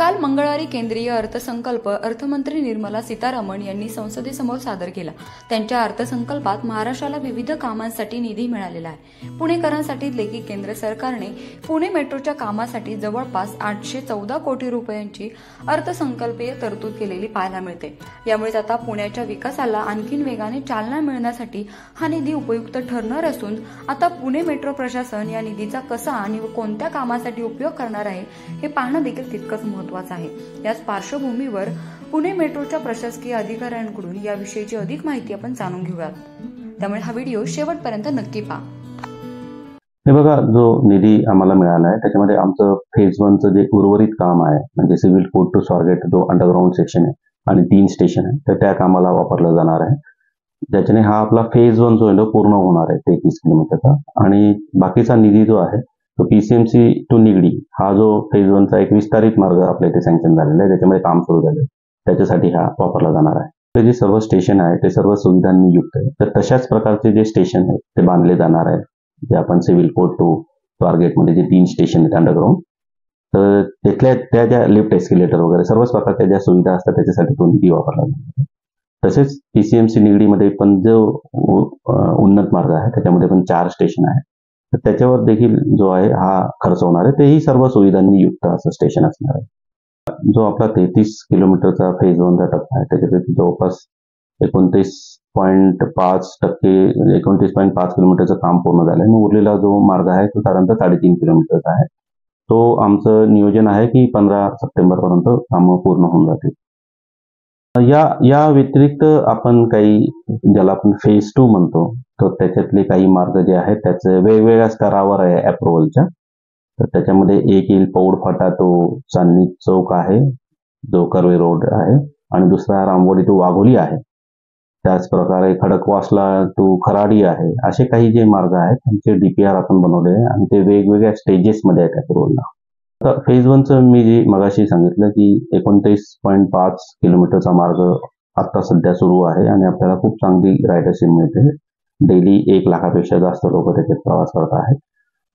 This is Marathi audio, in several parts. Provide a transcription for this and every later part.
काल मंगळवारी केंद्रीय अर्थसंकल्प अर्थमंत्री निर्मला सीतारामन यांनी संसदेसमोर सादर केला। त्यांच्या अर्थसंकल्पात महाराष्ट्राला विविध कामांसाठी निधी मिळालेला आहे। पुणेकरांसाठी लेखी केंद्र सरकारने पुणे मेट्रोच्या कामासाठी जवळपास 814 कोटी रुपयांची अर्थसंकल्पीय तरतूद केलेली पाहायला मिळते। यामुळे आता पुण्याच्या विकासाला आणखीन वेगाने चालना मिळण्यासाठी हा निधी उपयुक्त ठरणार असून आता पुणे मेट्रो प्रशासन या निधीचा कसा आणि कोणत्या कामासाठी उपयोग करणार आहे हे पाहणं देखील तितकंच महत्त्वाचं आहे। याच पार्श्वभूमीवर पुणे मेट्रोच्या प्रशासकीय अधिकाऱ्यांकडून याविषयीची अधिक माहिती आपण जाणून घेऊयात। त्यामुळे हा व्हिडिओ शेवटपर्यंत नक्की पहा। हे बघा, जो निधी आम्हाला मिळाला आहे त्याच्यामध्ये आमचं फेज 1 चं जे उर्वरित काम आहे म्हणजे सिव्हिल कोर्ट टू स्वारगेट जो अंडरग्राउंड सेक्शन आहे आणि 3 स्टेशन आहे तर त्या कामाला वापरलं जाणार आहे। ज्याच्याने हा आपला फेज 1 जो आहे तो पूर्ण होणार आहे 33 किलोमीटरचा। आणि बाकीचा निधी जो आहे तो PCMC टू निगडी हा जो फेज 1 चा एक विस्तारित मार्ग आपल्या इथे सँक्शन झालेला आहे, त्याच्यामध्ये काम सुरू झालं, त्याच्यासाठी हा वापरला जाणार आहे। ते जे सर्व स्टेशन आहे ते सर्व सुविधांनी युक्त आहे, तर तशाच प्रकारचे जे स्टेशन आहेत ते बांधले जाणार आहेत। जे आपण सिव्हिल कोर्ट टू स्वारगेट मध्ये जे 3 स्टेशन आहेत अंडरग्राउंड, तर तिथल्या त्या ज्या लिफ्ट एस्केलेटर वगैरे सर्वच प्रकारच्या ज्या सुविधा असतात त्याच्यासाठी तो निधी वापरला जाणार। तसेच PCMC निगडीमध्ये पण जो उन्नत मार्ग आहे त्याच्यामध्ये पण 4 स्टेशन आहेत, तर त्याच्यावर देखील जो आहे हा खर्च होणार आहे। तेही सर्व सुविधांनी युक्त असं स्टेशन असणार आहे। जो आपला 33 किलोमीटरचा फेज 1 चा टप्पा आहे त्याच्यापैकी जवळपास 29.5 किलोमीटरचं काम पूर्ण झालं आहे। उरलेला जो मार्ग आहे तो साधारणतः 3.5 किलोमीटरचा आहे। तो आमचं नियोजन आहे की 15 सप्टेंबर पर्यंत कामं पूर्ण होऊन जातील। या व्यतिरिक्त आपण काही ज्याला आपण फेज 2 म्हणतो तर त्याच्यातले काही मार्ग जे आहेत त्याचे वेगवेगळ्या स्तरावर आहे अप्रुव्हलच्या। तर त्याच्यामध्ये एक येईल पौड फाटा तो चांदणी चौक आहे जो कर्वे रोड आहे, आणि दुसरा रामवाडी टू वाघोली आहे। त्याचप्रकारे खडकवासला टू खराडी आहे। असे काही जे मार्ग आहेत त्यांचे DPR आपण बनवले आहे आणि ते वेगवेगळ्या स्टेजेस मध्ये आहेत अप्रुव्हलला। तर फेज 1 चं मी जे मगाशी सांगितलं की 29.5 किलोमीटरचा मार्ग आता सध्या सुरू आहे आणि आपल्याला खूप चांगली रायडरशिप मिळते। डेली 1 लाखापेक्षा जास्त लोक त्याच्यात प्रवास करत आहेत।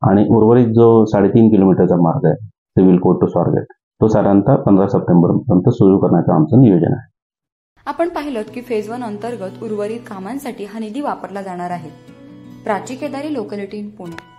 आणि उर्वरित जो 3.5 किलोमीटरचा मार्ग आहे सिव्हिल कोर्ट टू स्वारगेट तो साधारणतः 15 सप्टेंबर पर्यंत सुरू करण्याचं आमचं नियोजन आहे। आपण पाहिलं की फेज 1 अंतर्गत उर्वरित कामांसाठी हा निधी वापरला जाणार आहे। प्राची केदारी, लोकल 18 पुणे।